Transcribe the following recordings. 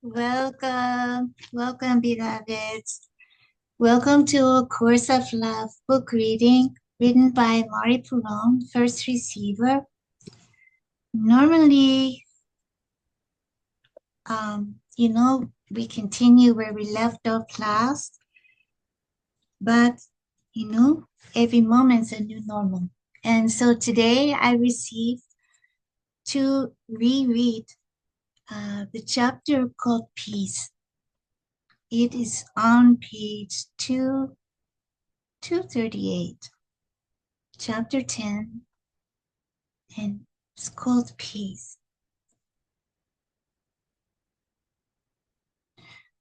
Welcome, beloveds. Welcome to A Course of Love book reading written by Perron, first receiver. Normally, we continue where we left off last, but, every moment's a new normal. And so today I received to reread the chapter called Peace. It is on page 238, chapter 10, and it's called Peace.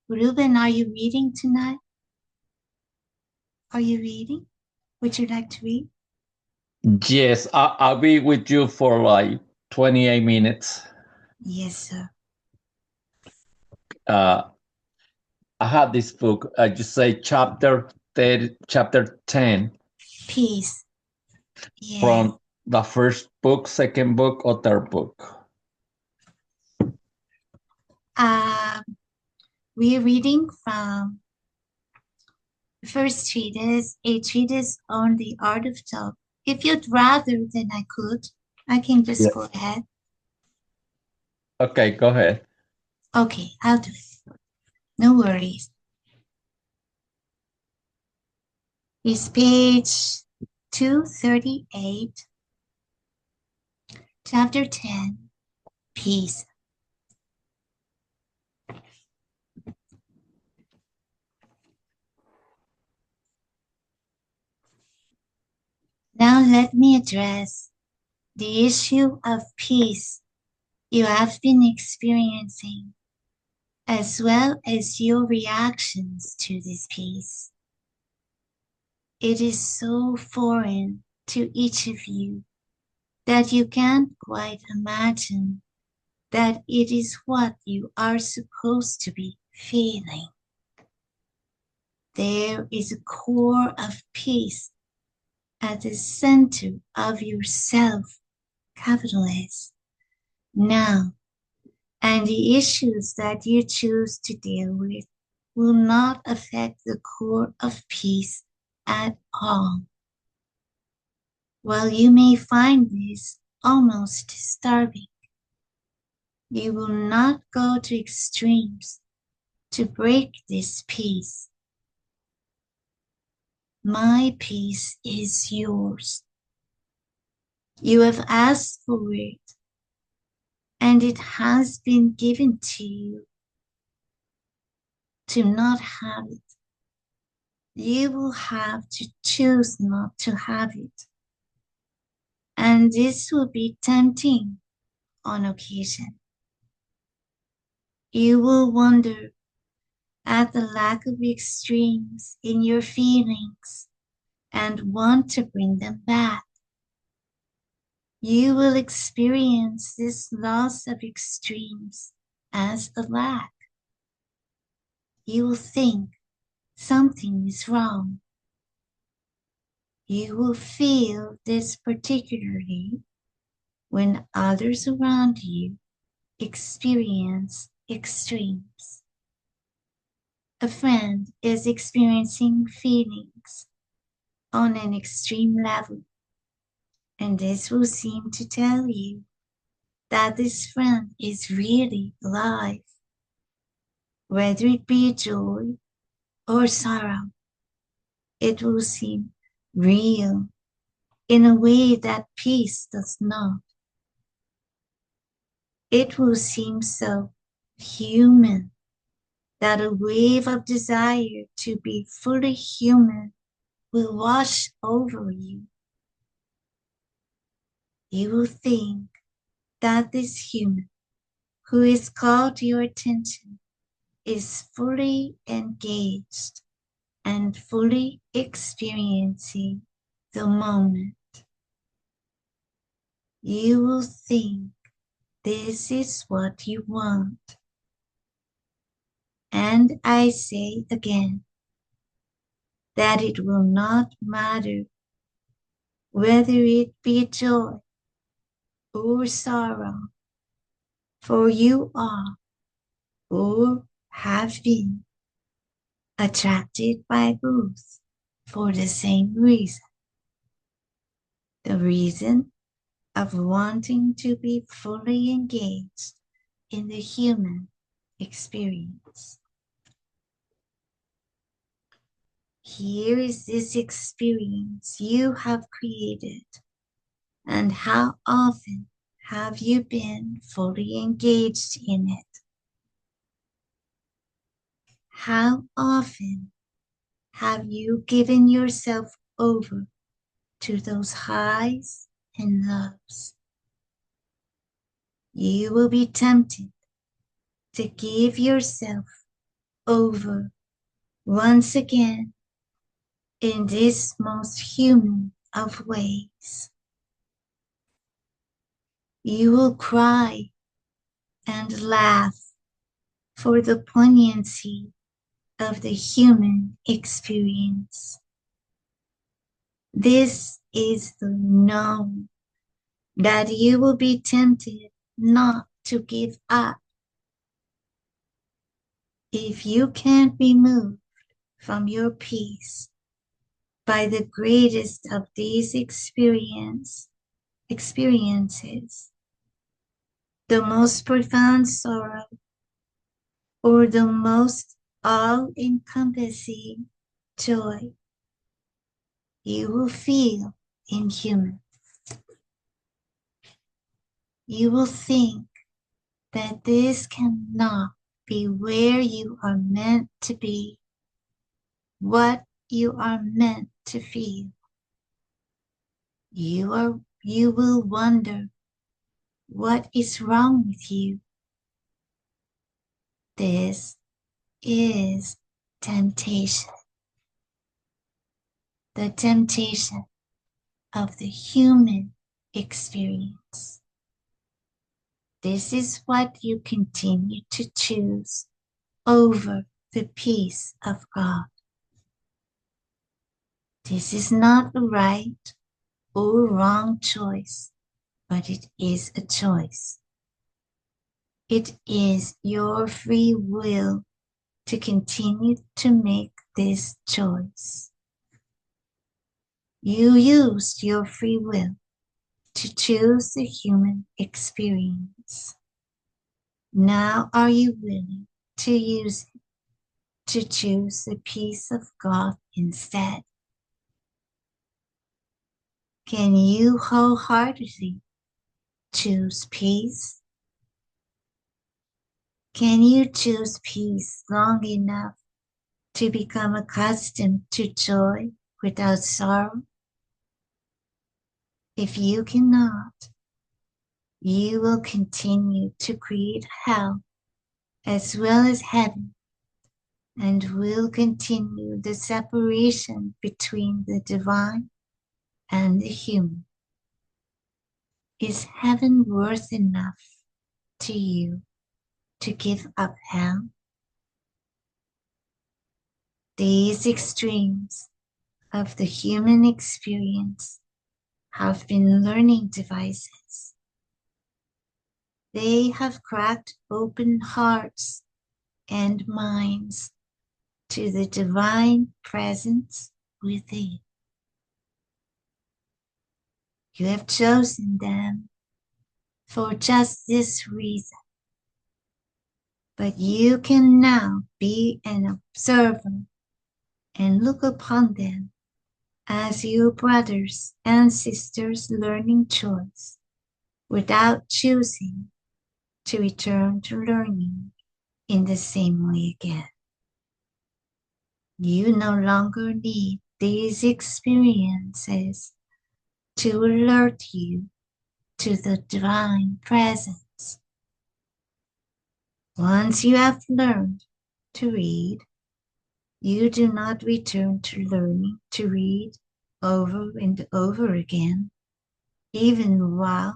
Ruben, are you reading tonight? Are you reading? Would you like to read? Yes, I'll be with you for like 28 minutes. Yes, sir. I have this book. I just say chapter 10 Peace. Yes. from the first book, second book, or third book. We're reading from the first treatise, a treatise on the art of talk. If you'd rather than I could, I can just go ahead. Okay, go ahead. Okay, I'll do it. No worries. It's page 238, chapter 10, Peace. Now let me address the issue of peace you have been experiencing, as well as your reactions to this peace. It is so foreign to each of you that you can't quite imagine that it is what you are supposed to be feeling. There is a core of peace at the center of yourself, capital S, now, and the issues that you choose to deal with will not affect the core of peace at all. While you may find this almost disturbing, you will not go to extremes to break this peace. My peace is yours. You have asked for it, and it has been given to you. To not have it, you will have to choose not to have it. And this will be tempting on occasion. You will wonder at the lack of extremes in your feelings and want to bring them back. You will experience this loss of extremes as a lack. You will think something is wrong. You will feel this particularly when others around you experience extremes. A friend is experiencing feelings on an extreme level, and this will seem to tell you that this friend is really alive, whether it be joy or sorrow. It will seem real in a way that peace does not. It will seem so human that a wave of desire to be fully human will wash over you. You will think that this human who is called to your attention is fully engaged and fully experiencing the moment. You will think this is what you want. And I say again that it will not matter whether it be joy or sorrow, for you are or have been attracted by both for the same reason, the reason of wanting to be fully engaged in the human experience. Here is this experience you have created, and how often have you been fully engaged in it? How often have you given yourself over to those highs and lows? You will be tempted to give yourself over once again in this most human of ways. You will cry and laugh for the poignancy of the human experience. This is the known that you will be tempted not to give up. If you can't be moved from your peace by the greatest of these experiences, the most profound sorrow or the most all-encompassing joy you will feel in human. You will think that this cannot be where you are meant to be, what you are meant to feel. You will wonder what is wrong with you. This is temptation. The temptation of the human experience. This is what you continue to choose over the peace of God. This is not a right or wrong choice, but it is a choice. It is your free will to continue to make this choice. You used your free will to choose the human experience. Now are you willing to use it to choose the peace of God instead? Can you wholeheartedly choose peace? Can you choose peace long enough to become accustomed to joy without sorrow? If you cannot, you will continue to create hell as well as heaven, and will continue the separation between the divine and the human. Is heaven worth enough to you to give up hell? These extremes of the human experience have been learning devices. They have cracked open hearts and minds to the divine presence within. You have chosen them for just this reason, but you can now be an observer and look upon them as your brothers and sisters' learning choice without choosing to return to learning in the same way again. You no longer need these experiences to alert you to the divine presence. Once you have learned to read, you do not return to learning to read over and over again, even while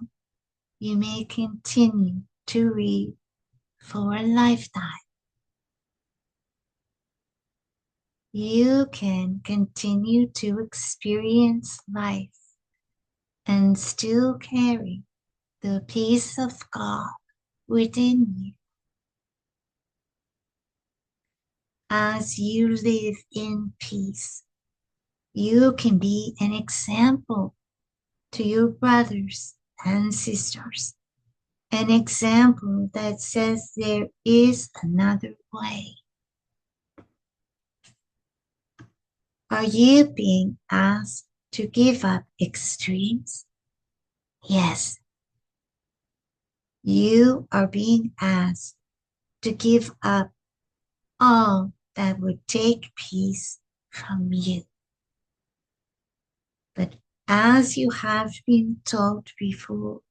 you may continue to read for a lifetime. You can continue to experience life and still carry the peace of God within you. As you live in peace, you can be an example to your brothers and sisters, an example that says there is another way. Are you being asked to give up extremes? Yes, you are being asked to give up all that would take peace from you. But as you have been told before,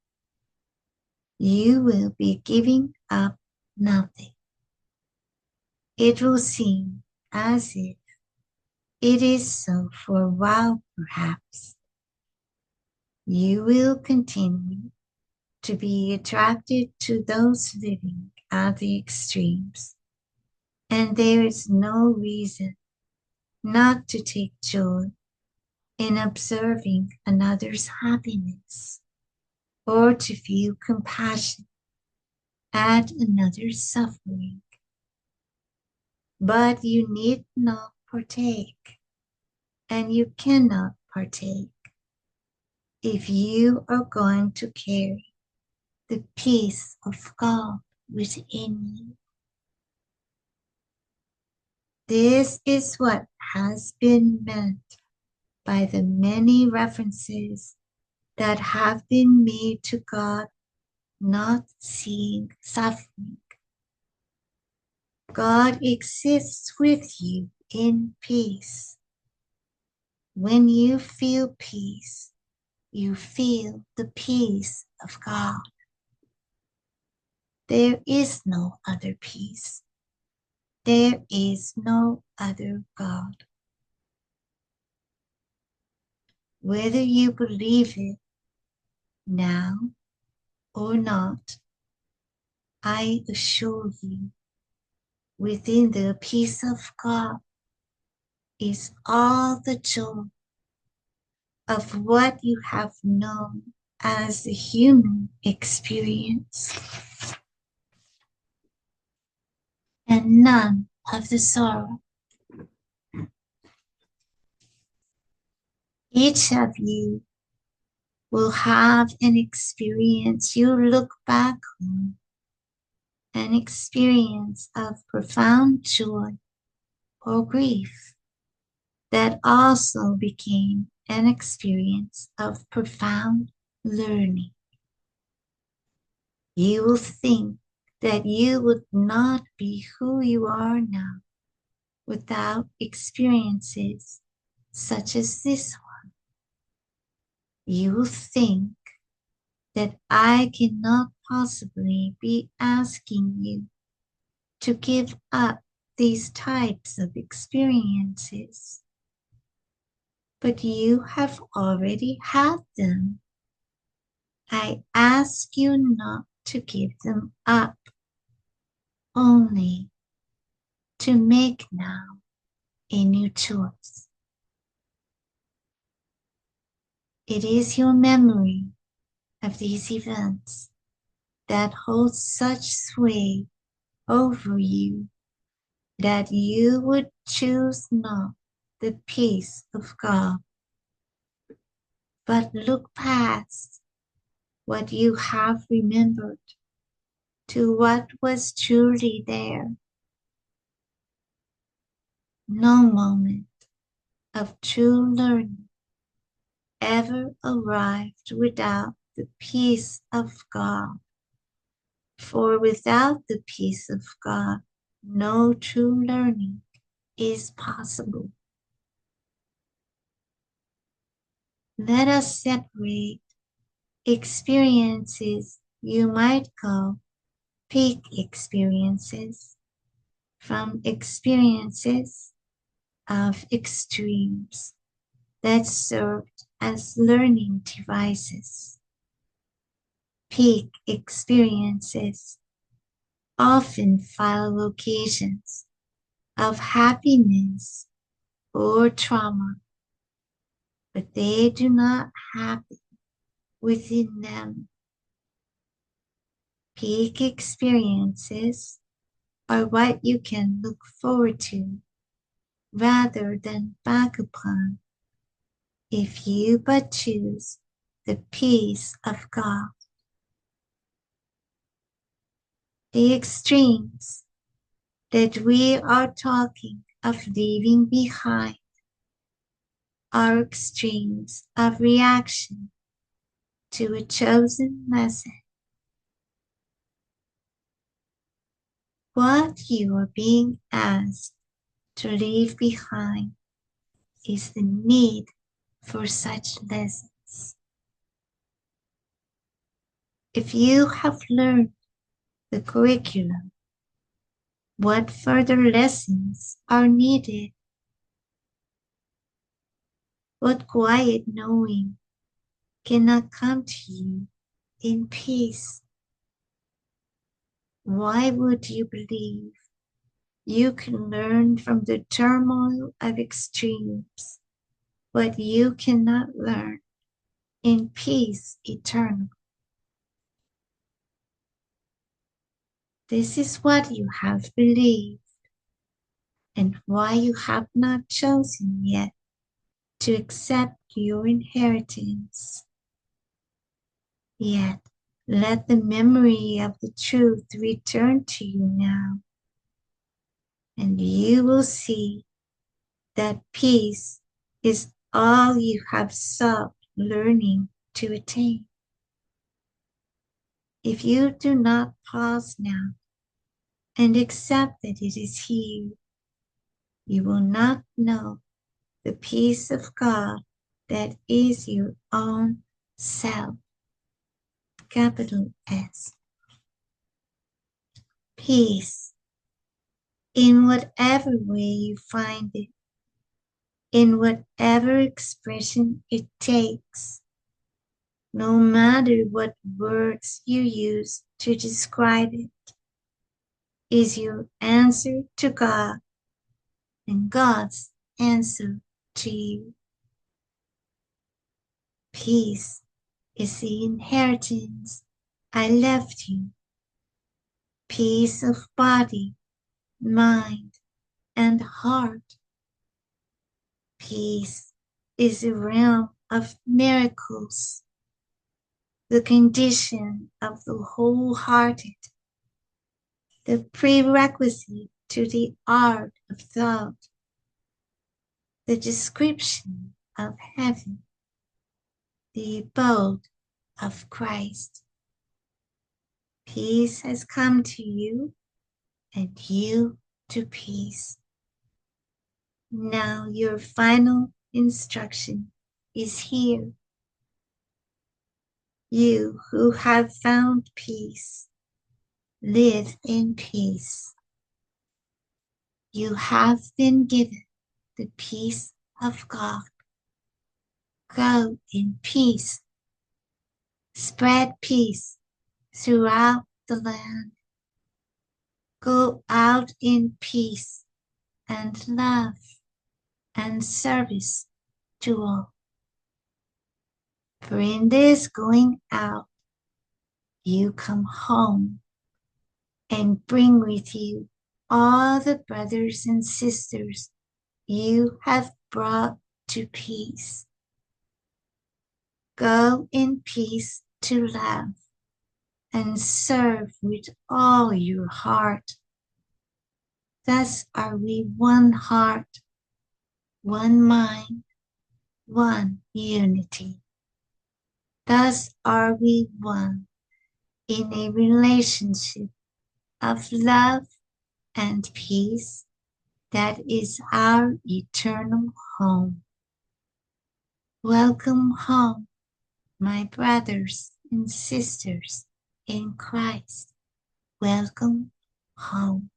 you will be giving up nothing. It will seem as if it is so for a while, perhaps. You will continue to be attracted to those living at the extremes, and there is no reason not to take joy in observing another's happiness or to feel compassion at another's suffering. But you need not partake, and you cannot partake if you are going to carry the peace of God within you. This is what has been meant by the many references that have been made to God not seeing suffering. God exists with you in peace. When you feel peace, you feel the peace of God. There is no other peace. There is no other God. Whether you believe it now or not, I assure you, within the peace of God is all the joy of what you have known as the human experience, and none of the sorrow. Each of you will have an experience you look back on, an experience of profound joy or grief that also became an experience of profound learning. You will think that you would not be who you are now without experiences such as this one. You will think that I cannot possibly be asking you to give up these types of experiences, but you have already had them. I ask you not to give them up, only to make now a new choice. It is your memory of these events that holds such sway over you that you would choose not the peace of God, but look past what you have remembered to what was truly there. No moment of true learning ever arrived without the peace of God, for without the peace of God, no true learning is possible. Let us separate experiences you might call peak experiences from experiences of extremes that served as learning devices. Peak experiences often follow occasions of happiness or trauma, but they do not happen within them. Peak experiences are what you can look forward to rather than back upon if you but choose the peace of God. The extremes that we are talking of leaving behind are extremes of reaction to a chosen lesson. What you are being asked to leave behind is the need for such lessons. If you have learned the curriculum, what further lessons are needed? What quiet knowing cannot come to you in peace? Why would you believe you can learn from the turmoil of extremes what you cannot learn in peace eternal? This is what you have believed and why you have not chosen yet to accept your inheritance. Yet let the memory of the truth return to you now, and you will see that peace is all you have sought learning to attain. If you do not pause now and accept that it is here, you will not know the peace of God that is your own self. Capital S. Peace, in whatever way you find it, in whatever expression it takes, no matter what words you use to describe it, is your answer to God and God's answer to you. Peace is the inheritance I left you. Peace of body, mind, and heart. Peace is a realm of miracles, the condition of the wholehearted, the prerequisite to the art of thought, the description of heaven, the abode of Christ. Peace has come to you, and you to peace. Now your final instruction is here. You who have found peace, live in peace. You have been given the peace of God. Go in peace. Spread peace throughout the land. Go out in peace and love and service to all. For in this going out, you come home and bring with you all the brothers and sisters you have brought to peace. Go in peace to love and serve with all your heart. Thus are we one heart, one mind, one unity. Thus are we one in a relationship of love and peace that is our eternal home. Welcome home, my brothers and sisters in Christ. Welcome home.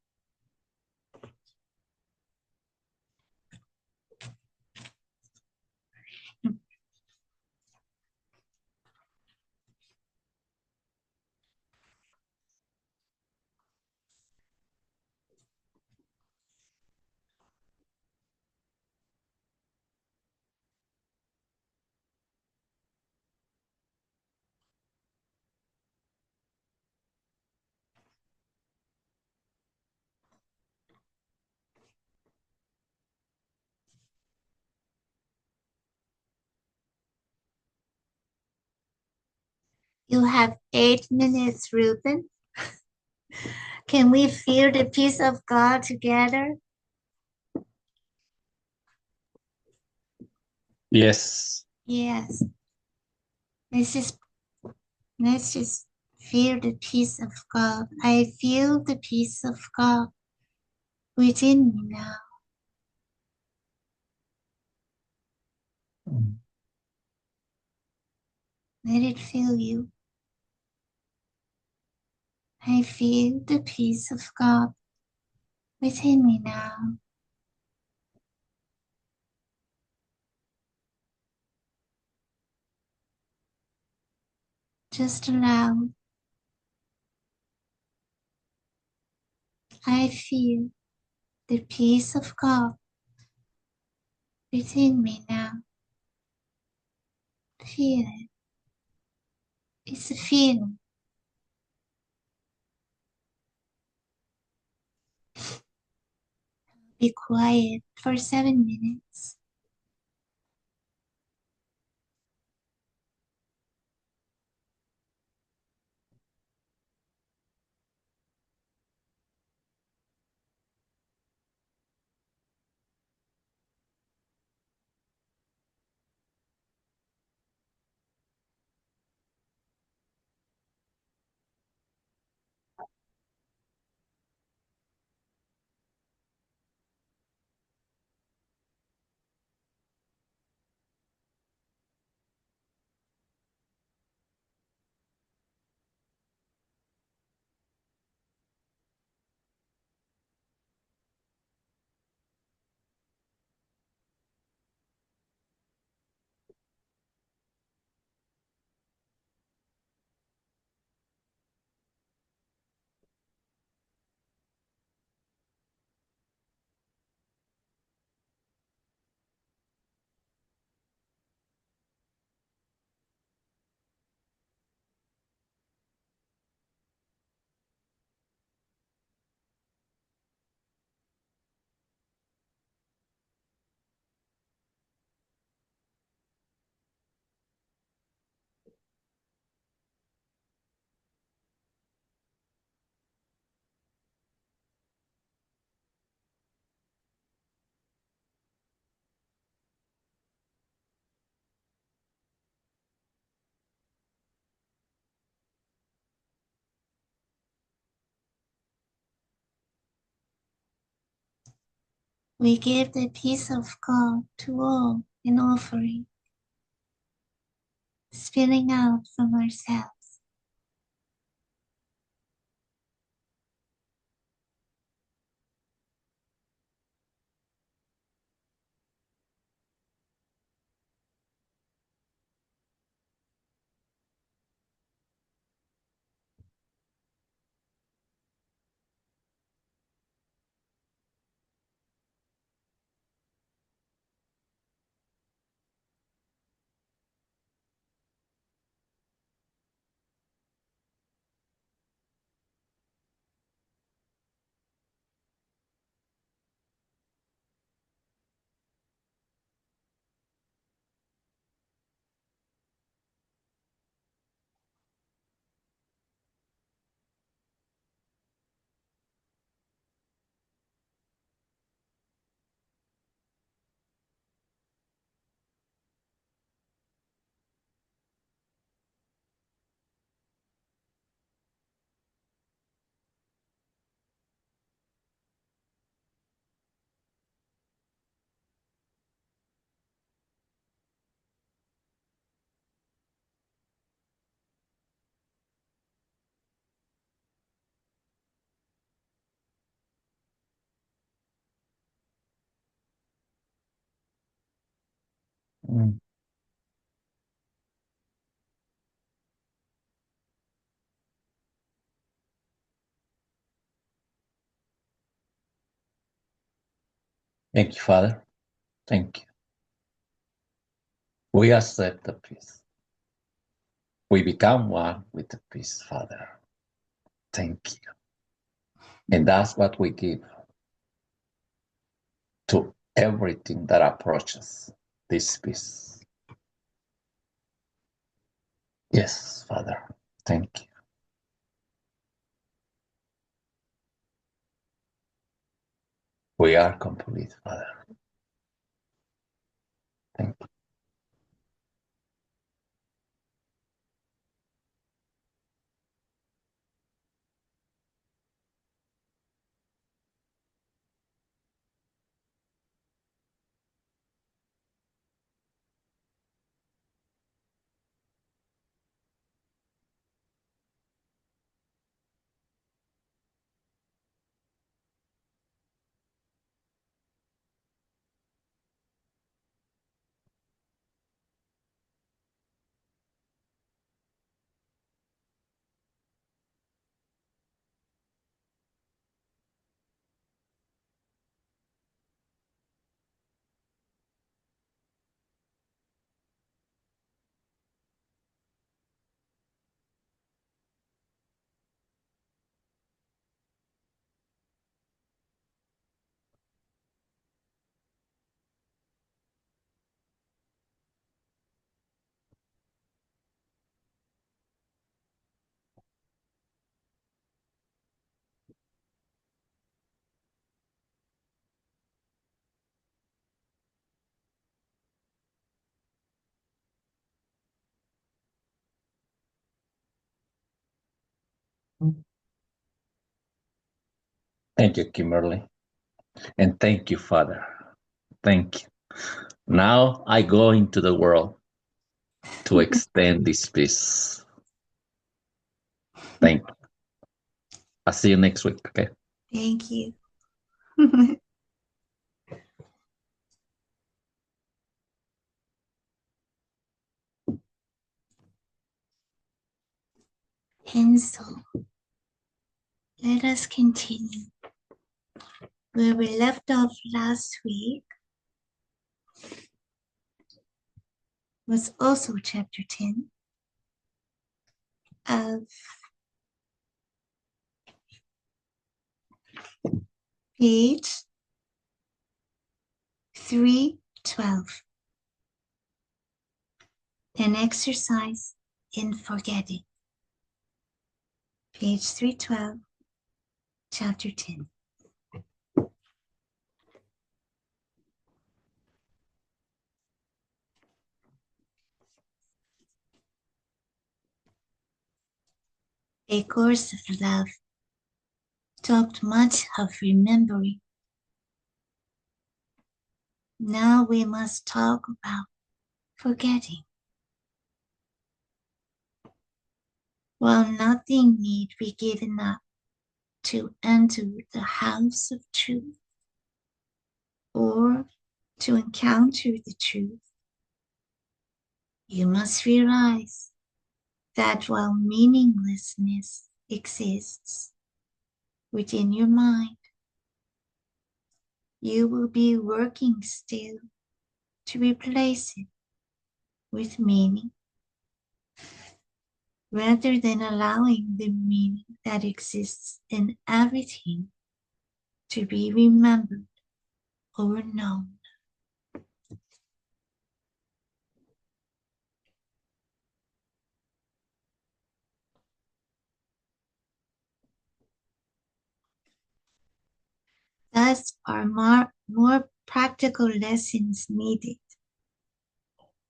You have 8 minutes, Reuben. Can we feel the peace of God together? Yes. Yes. Let's just let's just feel the peace of God. I feel the peace of God within me now. Let it fill you. I feel the peace of God within me now. Just allow. I feel the peace of God within me now. Feel it. It's a feeling. Be quiet for 7 minutes. We give the peace of God to all in offering, spilling out from ourselves. Mm. Thank you, Father. Thank you. We accept the peace. We become one with the peace, Father. Thank you. And that's what we give to everything that approaches this peace. Yes, Father. Thank you. We are complete, Father. Thank you. Thank you, Kimberly. And thank you, Father. Thank you. Now I go into the world to extend this peace. Thank you. I'll see you next week. Okay. Thank you. And so, let us continue. Where we left off last week was also chapter 10 of page 312. An exercise in forgetting. Page 312, chapter 10. A course of love talked much of remembering. Now we must talk about forgetting. While nothing need be given up to enter the house of truth or to encounter the truth, you must realize that while meaninglessness exists within your mind, you will be working still to replace it with meaning, rather than allowing the meaning that exists in everything to be remembered or known. Thus are more practical lessons needed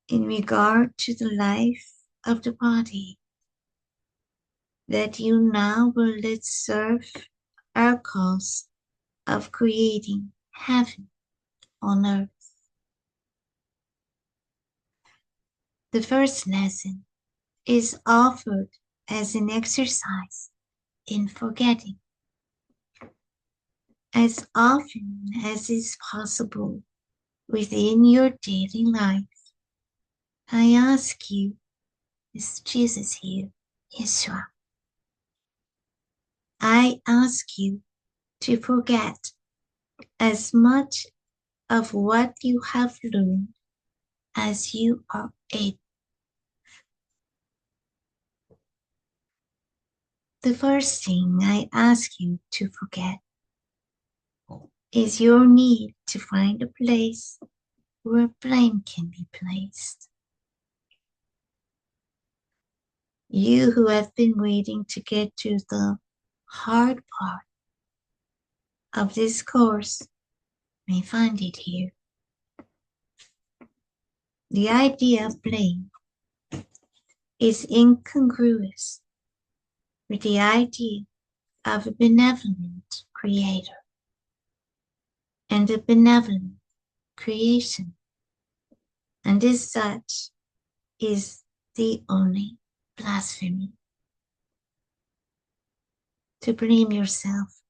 in regard to the life of the body that you now will let serve our cause of creating heaven on earth. The first lesson is offered as an exercise in forgetting. As often as is possible within your daily life, I ask you, is Jesus here, Yeshua? I ask you to forget as much of what you have learned as you are able. The first thing I ask you to forget is your need to find a place where blame can be placed. You who have been waiting to get to the hard part of this course may find it here. The idea of blame is incongruous with the idea of a benevolent creator and a benevolent creation, and as such is the only blasphemy. To blame yourself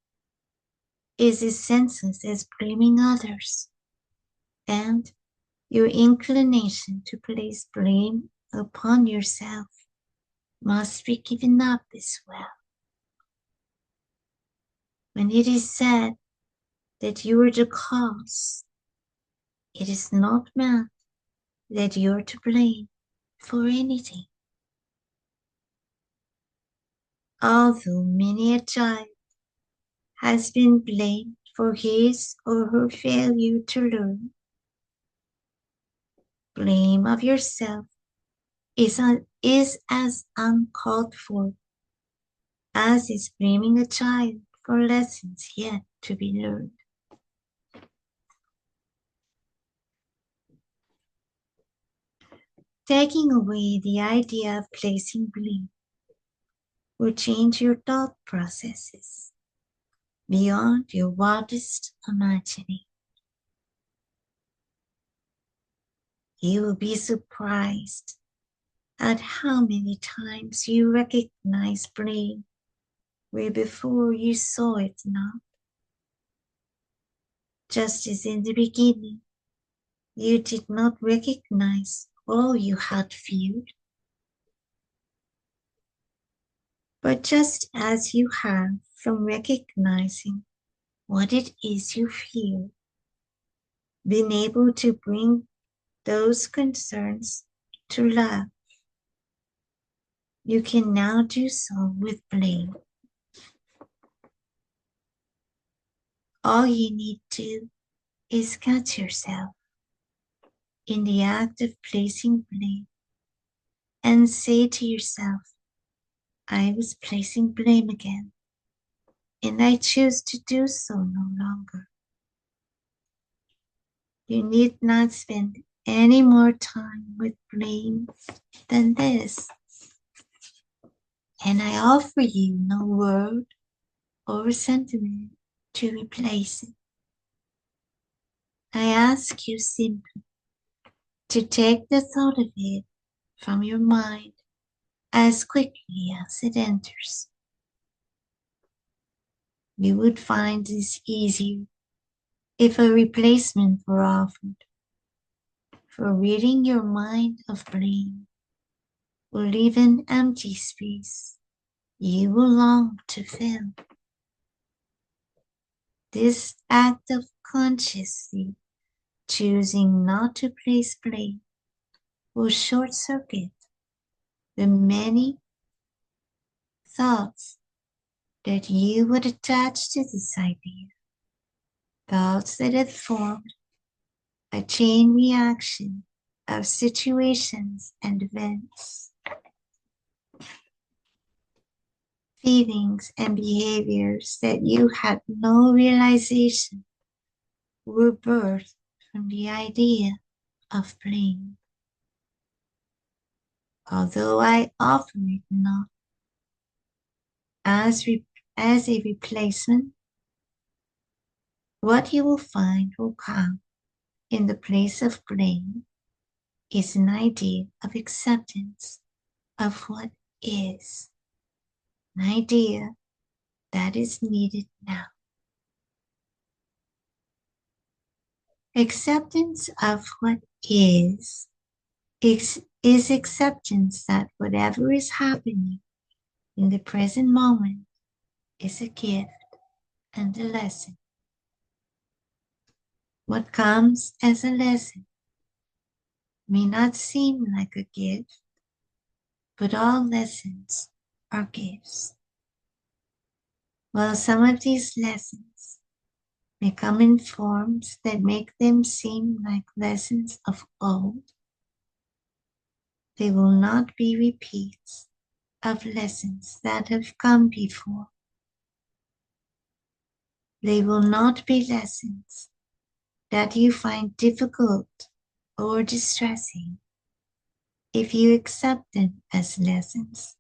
is as senseless as blaming others, and your inclination to place blame upon yourself must be given up as well. When it is said that you are the cause, it is not meant that you are to blame for anything. Although many a child has been blamed for his or her failure to learn, blame of yourself is as uncalled for as is blaming a child for lessons yet to be learned. Taking away the idea of placing blame will change your thought processes beyond your wildest imagining. You will be surprised at how many times you recognize blame where before you saw it not. Just as in the beginning, you did not recognize all you had feared. But just as you have from recognizing what it is you fear, been able to bring those concerns to love, you can now do so with blame. All you need to do is catch yourself in the act of placing blame and say to yourself, I was placing blame again, and I choose to do so no longer. You need not spend any more time with blame than this, and I offer you no word or sentiment to replace it. I ask you simply to take the thought of it from your mind as quickly as it enters. You would find this easier if a replacement were offered, for ridding your mind of blame will leave an empty space you will long to fill. This act of consciously choosing not to place blame will short circuit the many thoughts that you would attach to this idea, thoughts that have formed a chain reaction of situations and events, feelings and behaviors that you had no realization were birthed from the idea of blame. Although I offer it not as, as a replacement, what you will find will come in the place of blame is an idea of acceptance of what is, an idea that is needed now. Acceptance of what is acceptance that whatever is happening in the present moment is a gift and a lesson. What comes as a lesson may not seem like a gift, but all lessons are gifts. While some of these lessons may come in forms that make them seem like lessons of old, they will not be repeats of lessons that have come before. They will not be lessons that you find difficult or distressing if you accept them as lessons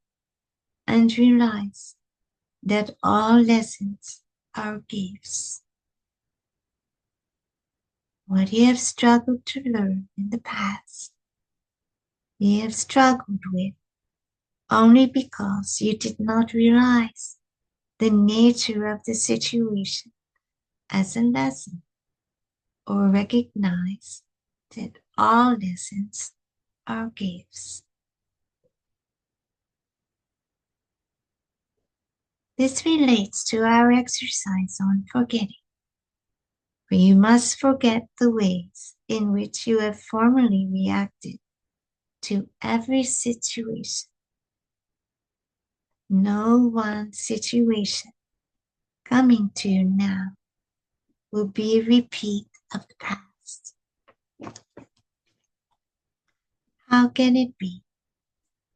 and realize that all lessons are gifts. What you have struggled to learn in the past, you have struggled with only because you did not realize the nature of the situation as a lesson or recognize that all lessons are gifts. This relates to our exercise on forgetting, for you must forget the ways in which you have formerly reacted to every situation. No one situation coming to you now will be a repeat of the past. How can it be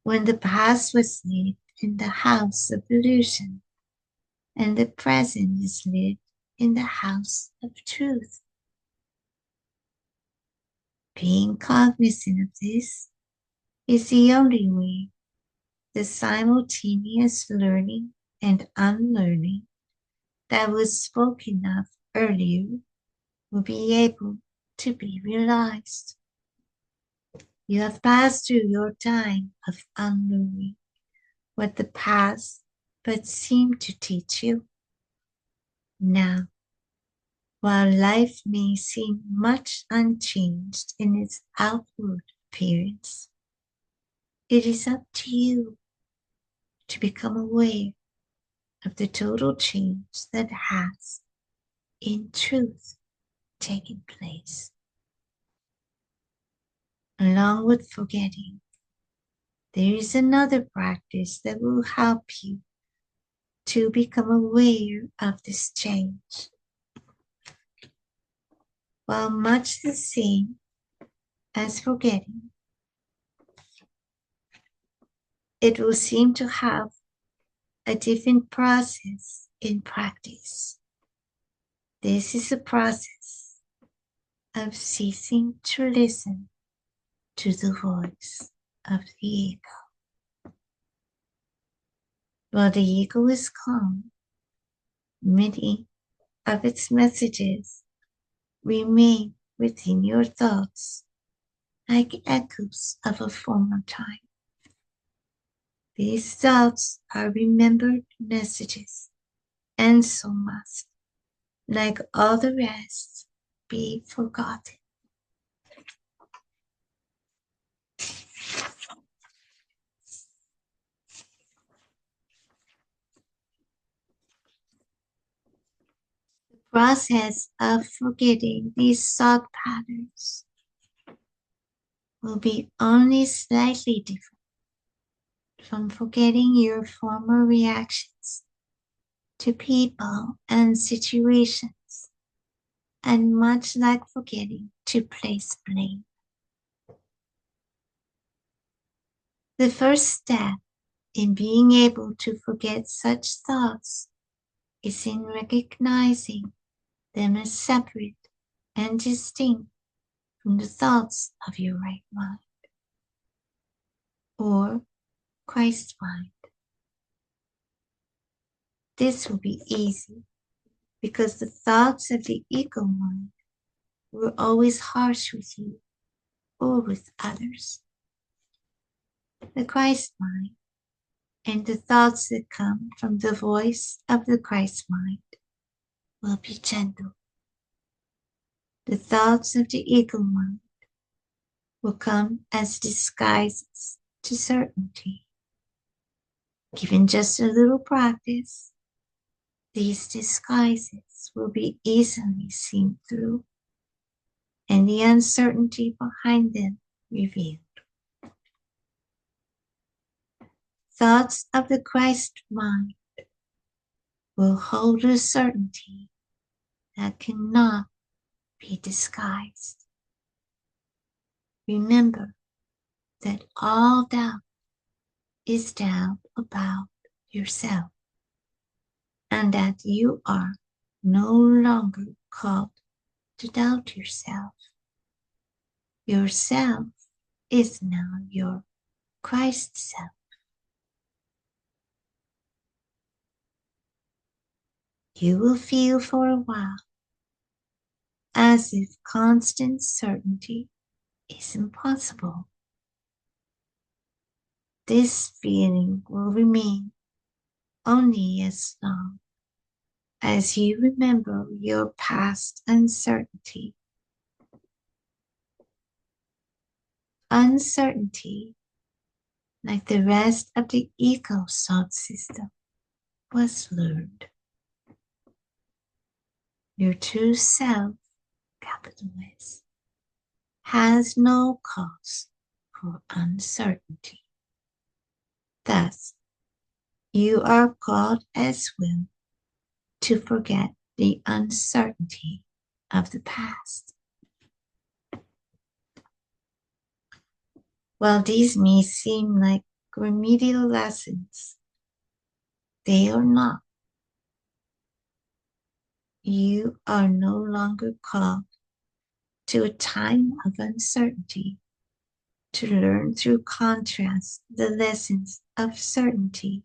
when the past was lived in the house of illusion and the present is lived in the house of truth? Being cognizant of this is the only way the simultaneous learning and unlearning that was spoken of earlier will be able to be realized. You have passed through your time of unlearning what the past but seemed to teach you. Now, while life may seem much unchanged in its outward appearance, it is up to you to become aware of the total change that has, in truth, taken place. Along with forgetting, there is another practice that will help you to become aware of this change. While much the same as forgetting, it will seem to have a different process in practice. This is a process of ceasing to listen to the voice of the ego. While the ego is calm, many of its messages remain within your thoughts like echoes of a former time. These thoughts are remembered messages and so must, like all the rest, be forgotten. The process of forgetting these thought patterns will be only slightly different from forgetting your former reactions to people and situations, and much like forgetting to place blame. The first step in being able to forget such thoughts is in recognizing them as separate and distinct from the thoughts of your right mind or Christ mind. This will be easy because the thoughts of the ego mind were always harsh with you or with others. The Christ mind and the thoughts that come from the voice of the Christ mind will be gentle. The thoughts of the ego mind will come as disguises to certainty. Given just a little practice, these disguises will be easily seen through and the uncertainty behind them revealed. Thoughts of the Christ mind will hold a certainty that cannot be disguised. Remember that all doubt is doubt about yourself, and that you are no longer called to doubt yourself. Yourself is now your Christ self. You will feel for a while as if constant certainty is impossible. This feeling will remain only as long as you remember your past uncertainty. Uncertainty, like the rest of the ego thought system, was learned. Your true self, capital S, has no cause for uncertainty. Thus, you are called as well to forget the uncertainty of the past. While these may seem like remedial lessons, they are not. You are no longer called to a time of uncertainty to learn through contrast the lessons of certainty.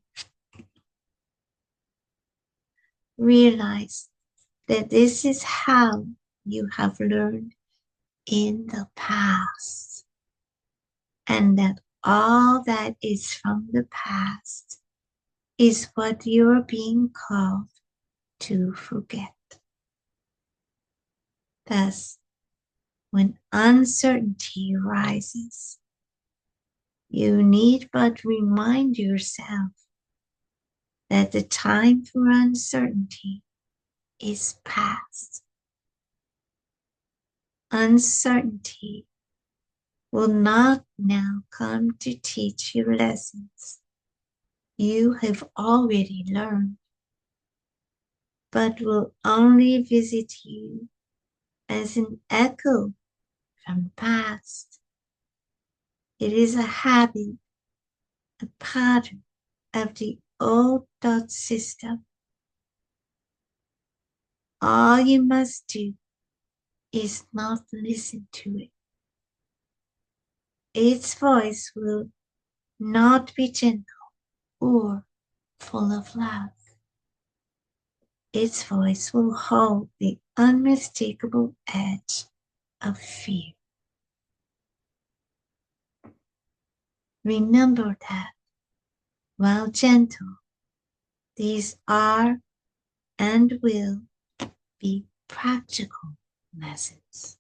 Realize that this is how you have learned in the past, and that all that is from the past is what you are being called to forget. Thus, when uncertainty arises, you need but remind yourself that the time for uncertainty is past. Uncertainty will not now come to teach you lessons you have already learned, but will only visit you as an echo from the past. It is a habit, a pattern of the old thought system. All you must do is not listen to it. Its voice will not be gentle or full of love. Its voice will hold the unmistakable edge of fear. Remember that, while gentle, these are and will be practical lessons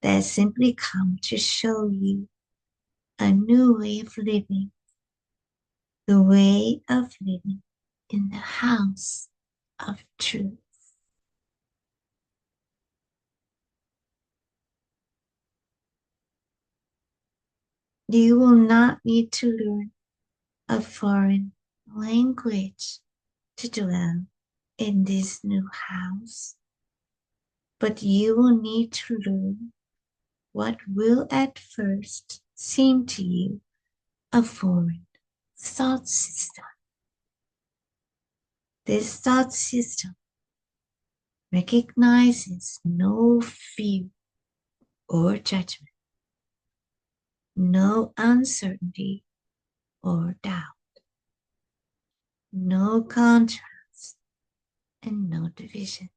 that simply come to show you a new way of living, the way of living in the house of truth. You will not need to learn a foreign language to dwell in this new house, but you will need to learn what will at first seem to you a foreign thought system. This thought system recognizes no fear or judgment, no uncertainty or doubt, no contrast, and no division.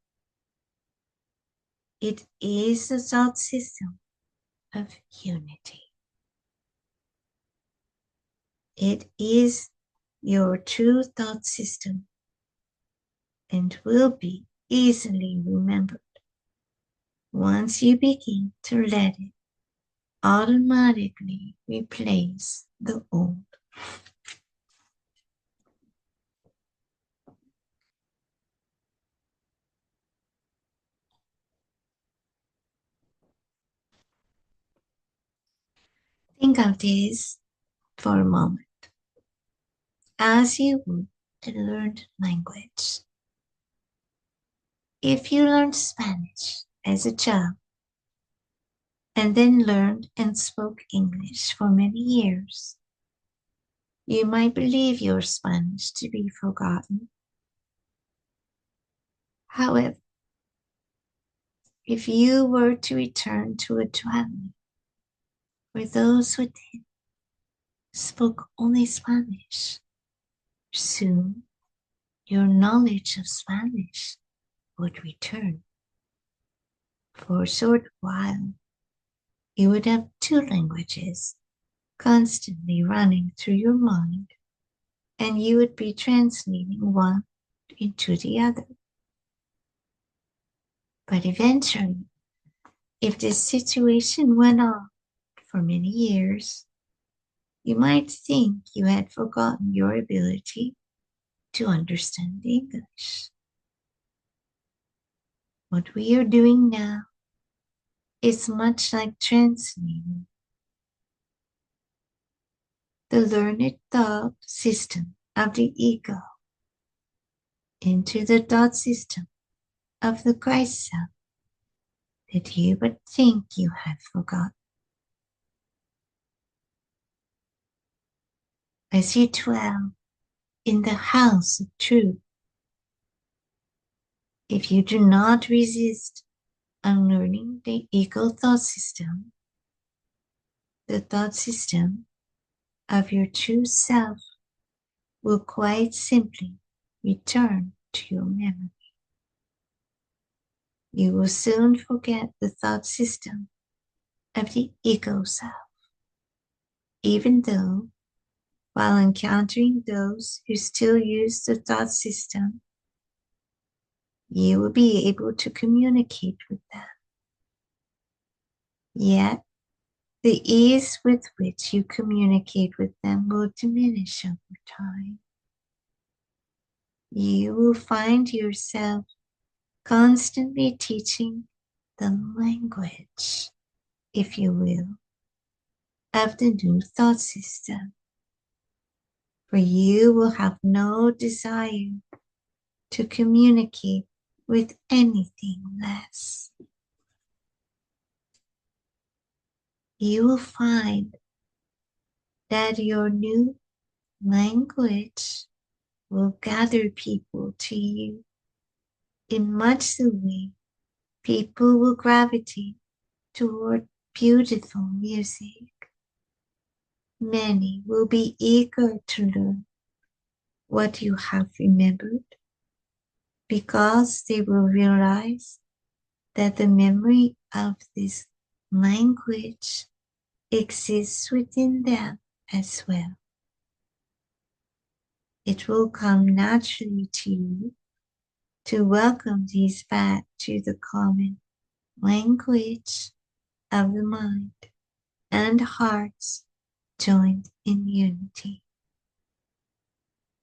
It is a thought system of unity. It is your true thought system and will be easily remembered once you begin to let it automatically replace the old. Think of this for a moment. As you would a learned language. If you learned Spanish as a child and then learned and spoke English for many years, You might believe your Spanish to be forgotten. However, if you were to return to a dwelling where those within spoke only Spanish, soon your knowledge of Spanish would return. For a short while, you would have two languages constantly running through your mind, and you would be translating one into the other. But eventually, if this situation went on for many years, you might think you had forgotten your ability to understand English. What we are doing now is much like translating the learned thought system of the ego into the thought system of the Christ self that you would think you had forgotten. As you dwell in the house of truth, if you do not resist unlearning the ego thought system, the thought system of your true self will quite simply return to your memory. You will soon forget the thought system of the ego self, even though while encountering those who still use the thought system, you will be able to communicate with them. Yet, the ease with which you communicate with them will diminish over time. You will find yourself constantly teaching the language, if you will, of the new thought system. For you will have no desire to communicate with anything less. You will find that your new language will gather people to you in much the way people will gravitate toward beautiful music. Many will be eager to learn what you have remembered because they will realize that the memory of this language exists within them as well. It will come naturally to you to welcome these back to the common language of the mind and hearts joined in unity.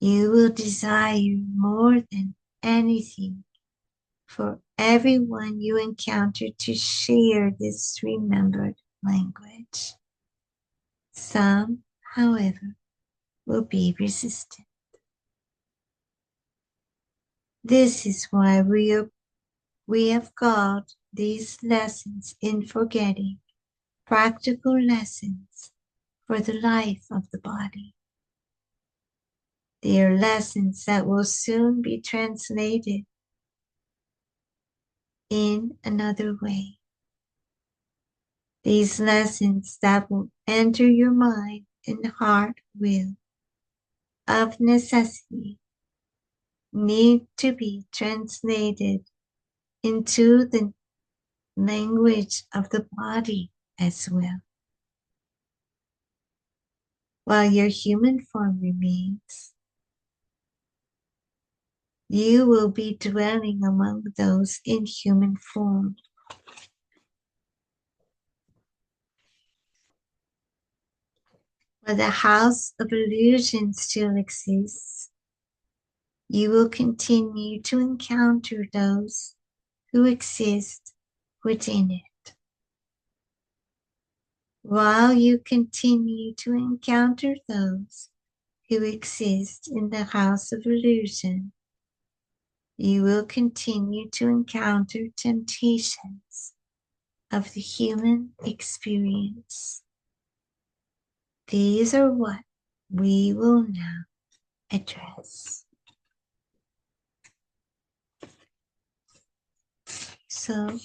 You will desire more than anything for everyone you encounter to share this remembered language. Some, however, will be resistant. This is why we have called these lessons in forgetting practical lessons for the life of the body. They are lessons that will soon be translated in another way. These lessons that will enter your mind and heart will, of necessity, need to be translated into the language of the body as well. While your human form remains, you will be dwelling among those in human form. While the house of illusion still exists, you will continue to encounter those who exist within it. While you continue to encounter those who exist in the house of illusion, you will continue to encounter temptations of the human experience. These are what we will now address. So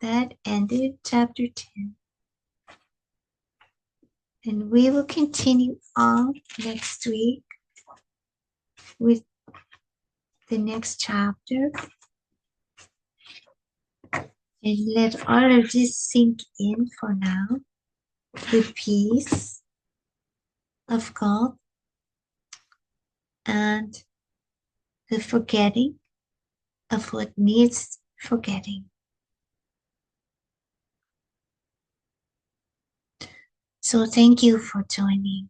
that ended chapter 10. And we will continue on next week with the next chapter. And let all of this sink in for now. The peace of God and the forgetting of what needs forgetting. So thank you for joining,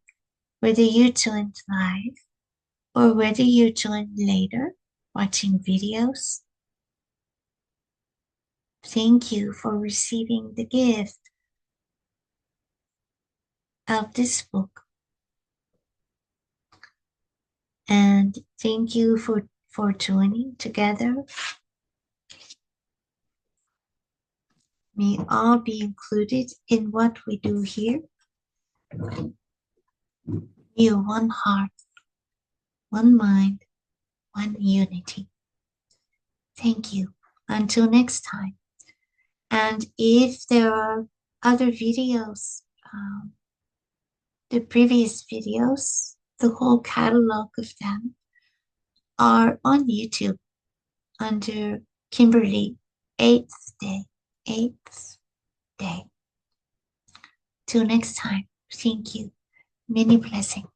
whether you joined live or whether you joined later watching videos. Thank you for receiving the gift of this book. And thank you for joining together. May all be included in what we do here. We are one heart, one mind, one unity. Thank you. Until next time. And if there are other videos, the previous videos, the whole catalog of them are on YouTube under Kimberly, 8th day, 8th day. Till next time, thank you. Many blessings.